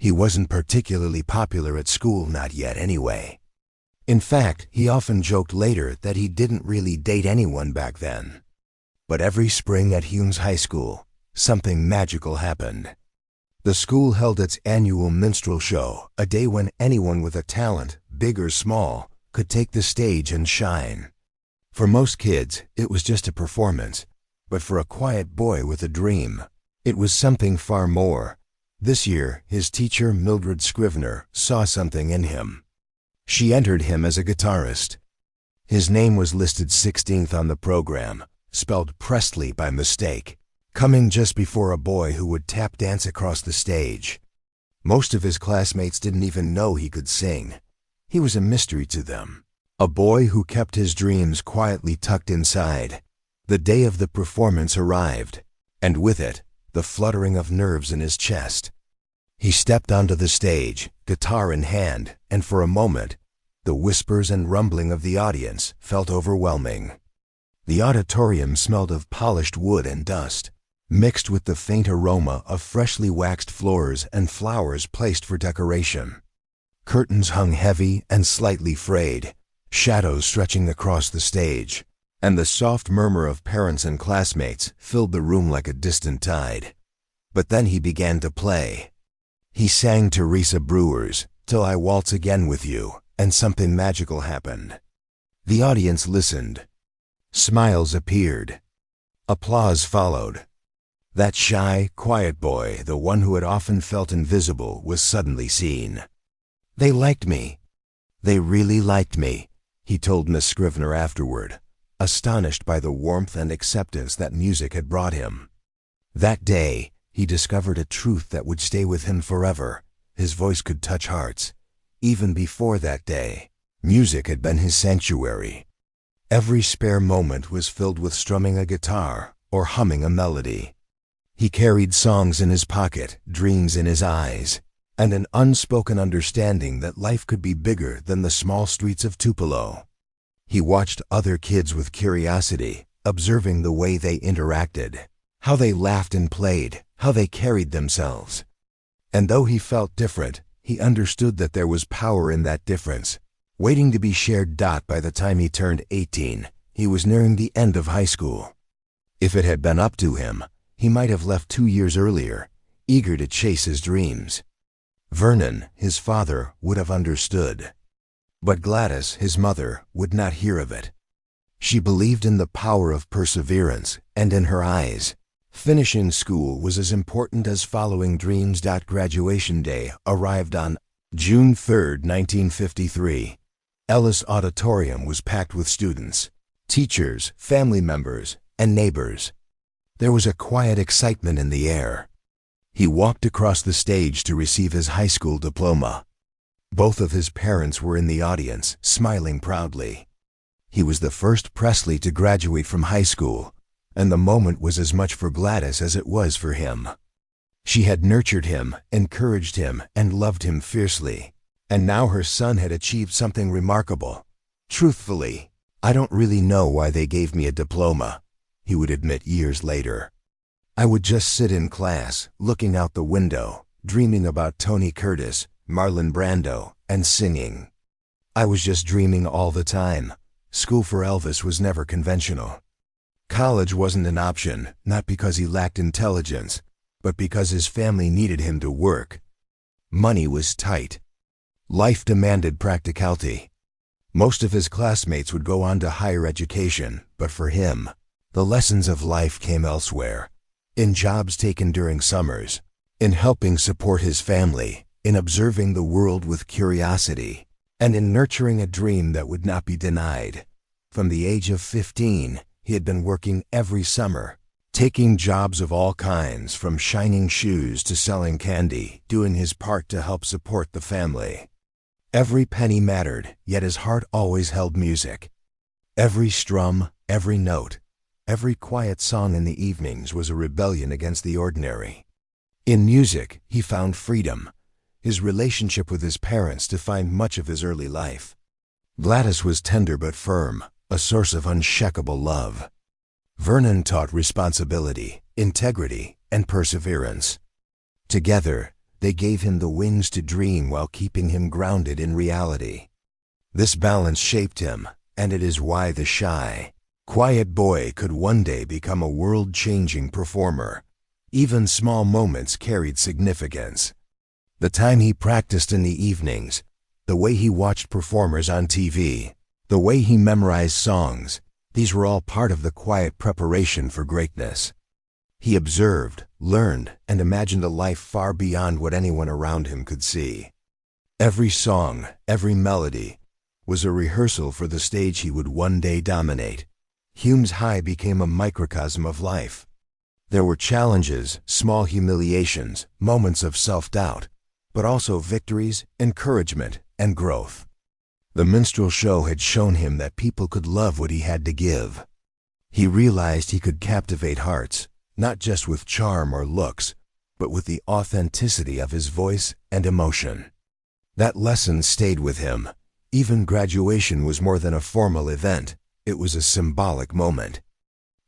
He wasn't particularly popular at school, not yet anyway. In fact, he often joked later that he didn't really date anyone back then. But every spring at Humes High School, something magical happened. The school held its annual minstrel show, a day when anyone with a talent, big or small, could take the stage and shine. For most kids, it was just a performance, but for a quiet boy with a dream, it was something far more. This year, his teacher, Mildred Scrivener, saw something in him. She entered him as a guitarist. His name was listed 16th on the program, spelled Presley by mistake, coming just before a boy who would tap dance across the stage. Most of his classmates didn't even know he could sing. He was a mystery to them, a boy who kept his dreams quietly tucked inside. The day of the performance arrived, and with it, the fluttering of nerves in his chest. He stepped onto the stage, guitar in hand, and for a moment, the whispers and rumbling of the audience felt overwhelming. The auditorium smelled of polished wood and dust, mixed with the faint aroma of freshly waxed floors and flowers placed for decoration. Curtains hung heavy and slightly frayed, shadows stretching across the stage, and the soft murmur of parents and classmates filled the room like a distant tide. But then he began to play. He sang Teresa Brewer's "Till I Waltz Again With You," and something magical happened. The audience listened. Smiles appeared. Applause followed. That shy, quiet boy, the one who had often felt invisible, was suddenly seen. "They liked me. They really liked me," he told Miss Scrivener afterward, astonished by the warmth and acceptance that music had brought him. That day, he discovered a truth that would stay with him forever. His voice could touch hearts. Even before that day, music had been his sanctuary. Every spare moment was filled with strumming a guitar or humming a melody. He carried songs in his pocket, dreams in his eyes, and an unspoken understanding that life could be bigger than the small streets of Tupelo. He watched other kids with curiosity, observing the way they interacted, how they laughed and played, how they carried themselves. And though he felt different, he understood that there was power in that difference, waiting to be shared. By the time he turned 18, he was nearing the end of high school. If it had been up to him, he might have left 2 years earlier, eager to chase his dreams. Vernon, his father, would have understood. But Gladys, his mother, would not hear of it. She believed in the power of perseverance, and in her eyes, finishing school was as important as following dreams. Graduation day arrived on June 3, 1953. Ellis Auditorium was packed with students, teachers, family members, and neighbors. There was a quiet excitement in the air. He walked across the stage to receive his high school diploma. Both of his parents were in the audience, smiling proudly. He was the first Presley to graduate from high school, and the moment was as much for Gladys as it was for him. She had nurtured him, encouraged him, and loved him fiercely, and now her son had achieved something remarkable. "Truthfully, I don't really know why they gave me a diploma," he would admit years later. "I would just sit in class, looking out the window, dreaming about Tony Curtis, Marlon Brando, and singing. I was just dreaming all the time. School for Elvis was never conventional. College wasn't an option, not because he lacked intelligence, but because his family needed him to work. Money was tight. Life demanded practicality. Most of his classmates would go on to higher education, but for him, the lessons of life came elsewhere, in jobs taken during summers, in helping support his family, in observing the world with curiosity, and in nurturing a dream that would not be denied. From the age of 15, he had been working every summer, taking jobs of all kinds, from shining shoes to selling candy, doing his part to help support the family. Every penny mattered, yet his heart always held music. Every strum, every note, every quiet song in the evenings was a rebellion against the ordinary. In music, he found freedom. His relationship with his parents defined much of his early life. Gladys was tender but firm, a source of unshakable love. Vernon taught responsibility, integrity, and perseverance. Together, They gave him the wings to dream while keeping him grounded in reality. This balance shaped him, and it is why the shy, quiet boy could one day become a world-changing performer. Even small moments carried significance. The time he practiced in the evenings, the way he watched performers on TV, the way he memorized songs, these were all part of the quiet preparation for greatness. He observed, learned, and imagined a life far beyond what anyone around him could see. Every song, every melody, was a rehearsal for the stage he would one day dominate. Hume's High became a microcosm of life. There were challenges, small humiliations, moments of self-doubt, but also victories, encouragement, and growth. The minstrel show had shown him that people could love what he had to give. He realized he could captivate hearts, not just with charm or looks, but with the authenticity of his voice and emotion. That lesson stayed with him. Even graduation was more than a formal event. It was a symbolic moment.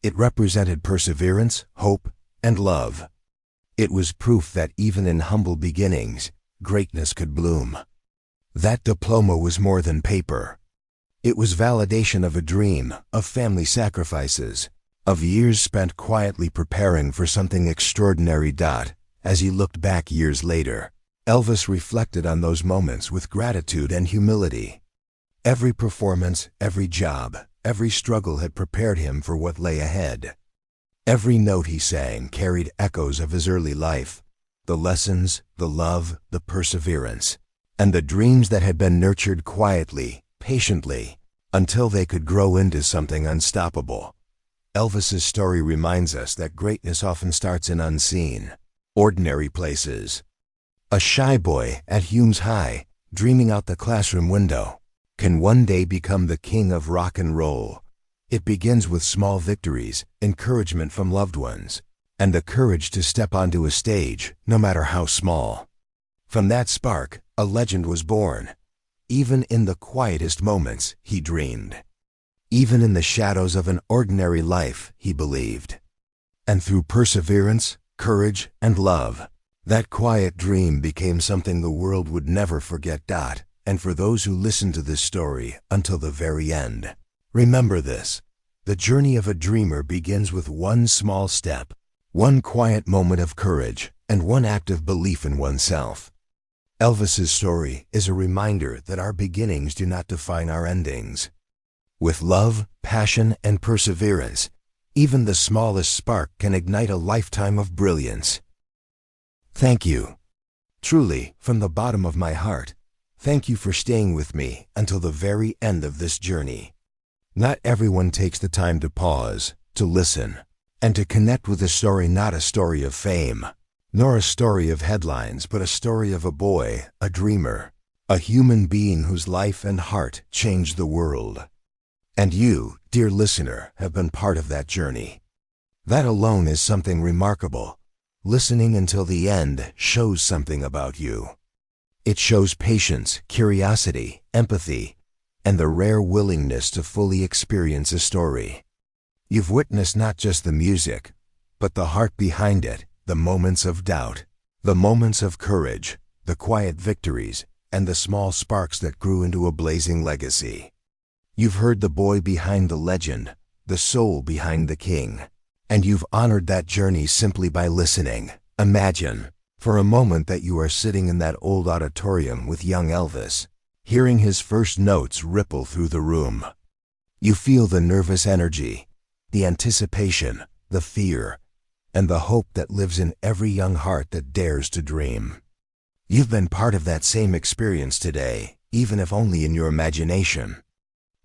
It represented perseverance, hope, and love. It was proof that even in humble beginnings, greatness could bloom. That diploma was more than paper. It was validation of a dream, of family sacrifices, of years spent quietly preparing for something extraordinary. As he looked back years later, Elvis reflected on those moments with gratitude and humility. Every performance, every job, every struggle had prepared him for what lay ahead. Every note he sang carried echoes of his early life, the lessons, the love, the perseverance, and the dreams that had been nurtured quietly, patiently, until they could grow into something unstoppable. Elvis's story reminds us that greatness often starts in unseen, ordinary places. A shy boy at Hume's High, dreaming out the classroom window, can one day become the king of rock and roll. It begins with small victories, encouragement from loved ones, and the courage to step onto a stage, no matter how small. From that spark, a legend was born. Even in the quietest moments, he dreamed. Even in the shadows of an ordinary life, he believed. And through perseverance, courage, and love, that quiet dream became something the world would never forget. And for those who listen to this story until the very end, remember this: the journey of a dreamer begins with one small step, one quiet moment of courage, and one act of belief in oneself. Elvis's story is a reminder that our beginnings do not define our endings. With love, passion, and perseverance, even the smallest spark can ignite a lifetime of brilliance. Thank you. Truly, from the bottom of my heart, thank you for staying with me until the very end of this journey. Not everyone takes the time to pause, to listen, and to connect with a story, not a story of fame, nor a story of headlines, but a story of a boy, a dreamer, a human being whose life and heart changed the world. And you, dear listener, have been part of that journey. That alone is something remarkable. Listening until the end shows something about you. It shows patience, curiosity, empathy, and the rare willingness to fully experience a story. You've witnessed not just the music, but the heart behind it, the moments of doubt, the moments of courage, the quiet victories, and the small sparks that grew into a blazing legacy. You've heard the boy behind the legend, the soul behind the king, and you've honored that journey simply by listening. Imagine, for a moment, that you are sitting in that old auditorium with young Elvis, hearing his first notes ripple through the room. You feel the nervous energy, the anticipation, the fear, and the hope that lives in every young heart that dares to dream. You've been part of that same experience today, even if only in your imagination.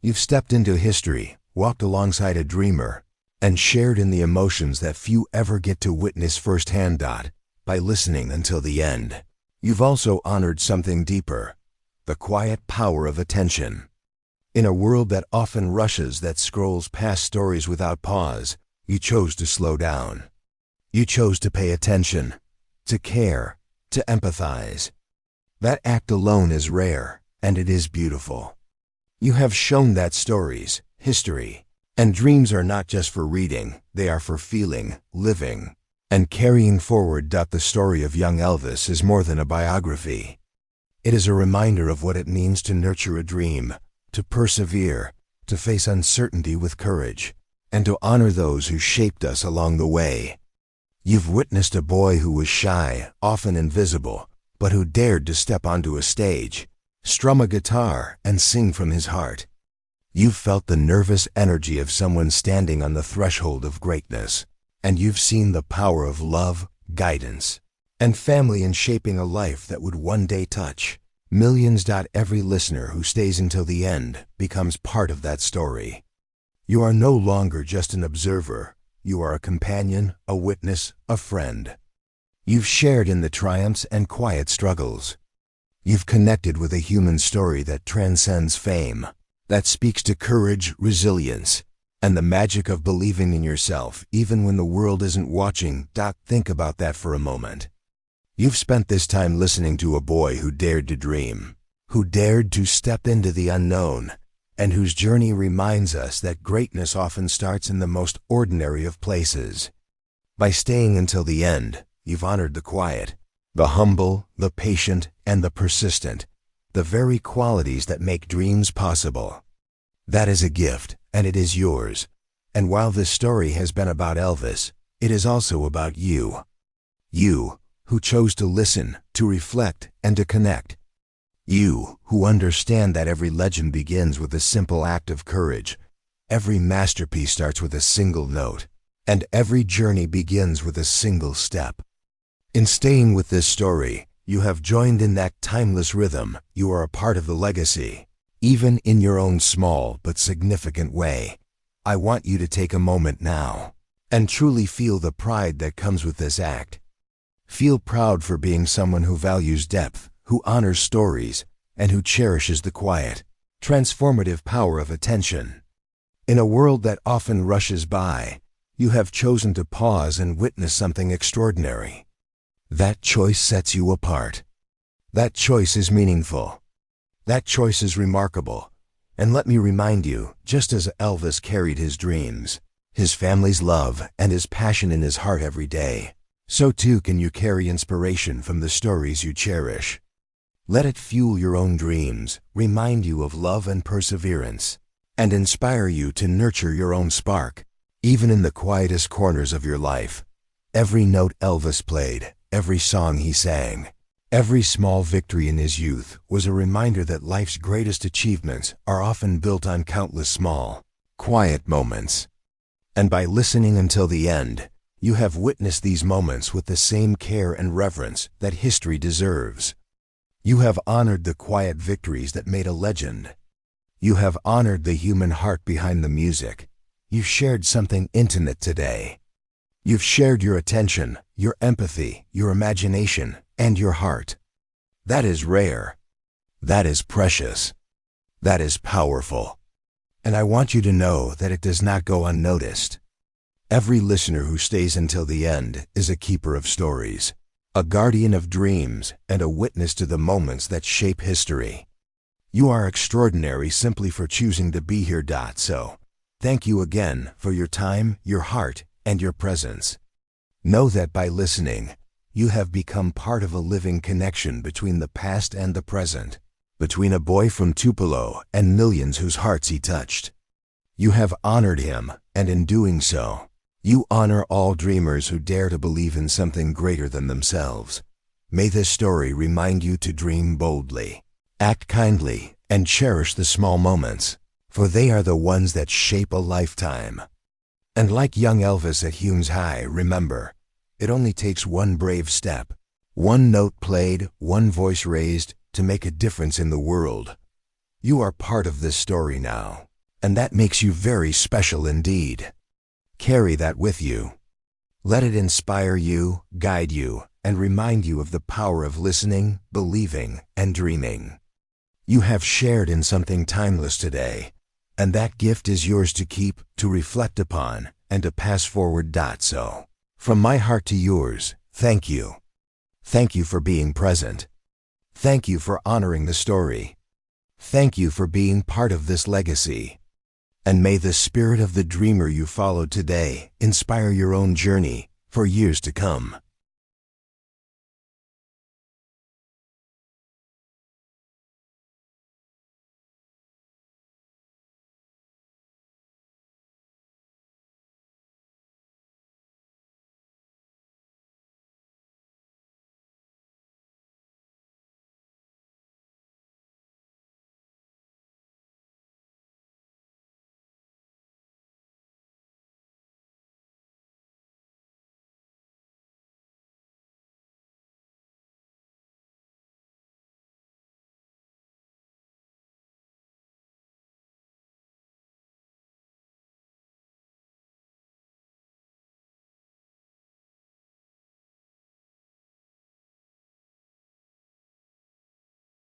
You've stepped into history, walked alongside a dreamer, and shared in the emotions that few ever get to witness firsthand. By listening until the end, you've also honored something deeper: the quiet power of attention. In a world that often rushes, that scrolls past stories without pause, you chose to slow down. You chose to pay attention, to care, to empathize. That act alone is rare, and it is beautiful. You have shown that stories, history, and dreams are not just for reading, they are for feeling, living, And carrying forward. The story of young Elvis is more than a biography. It is a reminder of what it means to nurture a dream, to persevere, to face uncertainty with courage, and to honor those who shaped us along the way. You've witnessed a boy who was shy, often invisible, but who dared to step onto a stage, strum a guitar, and sing from his heart. You've felt the nervous energy of someone standing on the threshold of greatness, and you've seen the power of love, guidance, and family in shaping a life that would one day touch millions. Every listener who stays until the end becomes part of that story. You are no longer just an observer. You are a companion, a witness, a friend. You've shared in the triumphs and quiet struggles. You've connected with a human story that transcends fame, that speaks to courage, resilience, and the magic of believing in yourself even when the world isn't watching. Think about that for a moment. You've spent this time listening to a boy who dared to dream, who dared to step into the unknown, and whose journey reminds us that greatness often starts in the most ordinary of places. By staying until the end, you've honored the quiet, the humble, the patient, and the persistent, the very qualities that make dreams possible. That is a gift, and it is yours. And while this story has been about Elvis, it is also about you. You, who chose to listen, to reflect, and to connect. You, who understand that every legend begins with a simple act of courage, every masterpiece starts with a single note, and every journey begins with a single step. In staying with this story, you have joined in that timeless rhythm. You are a part of the legacy, even in your own small but significant way. I want you to take a moment now and truly feel the pride that comes with this act. Feel proud for being someone who values depth, who honors stories, and who cherishes the quiet, transformative power of attention. In a world that often rushes by, you have chosen to pause and witness something extraordinary. That choice sets you apart. That choice is meaningful. That choice is remarkable. And let me remind you, just as Elvis carried his dreams, his family's love, and his passion in his heart every day, so too can you carry inspiration from the stories you cherish. Let it fuel your own dreams, remind you of love and perseverance, and inspire you to nurture your own spark, even in the quietest corners of your life. Every note Elvis played, every song he sang, every small victory in his youth was a reminder that life's greatest achievements are often built on countless small, quiet moments. And by listening until the end, you have witnessed these moments with the same care and reverence that history deserves. You have honored the quiet victories that made a legend. You have honored the human heart behind the music. You've shared something intimate today. You've shared your attention, your empathy, your imagination, and your heart. That is rare. That is precious. That is powerful. And I want you to know that it does not go unnoticed. Every listener who stays until the end is a keeper of stories, a guardian of dreams, and a witness to the moments that shape history. You are extraordinary simply for choosing to be here. So, thank you again for your time, your heart, and your presence. Know that by listening, you have become part of a living connection between the past and the present, between a boy from Tupelo and millions whose hearts he touched. You have honored him, and in doing so, you honor all dreamers who dare to believe in something greater than themselves. May this story remind you to dream boldly, act kindly, and cherish the small moments, for they are the ones that shape a lifetime. And like young Elvis at Humes High, remember, it only takes one brave step, one note played, one voice raised, to make a difference in the world. You are part of this story now, and that makes you very special indeed. Carry that with you. Let it inspire you, guide you, and remind you of the power of listening, believing, and dreaming. You have shared in something timeless today, and that gift is yours to keep, to reflect upon, and to pass forward. So, from my heart to yours, thank you. Thank you for being present. Thank you for honoring the story. Thank you for being part of this legacy. And may the spirit of the dreamer you followed today inspire your own journey, for years to come.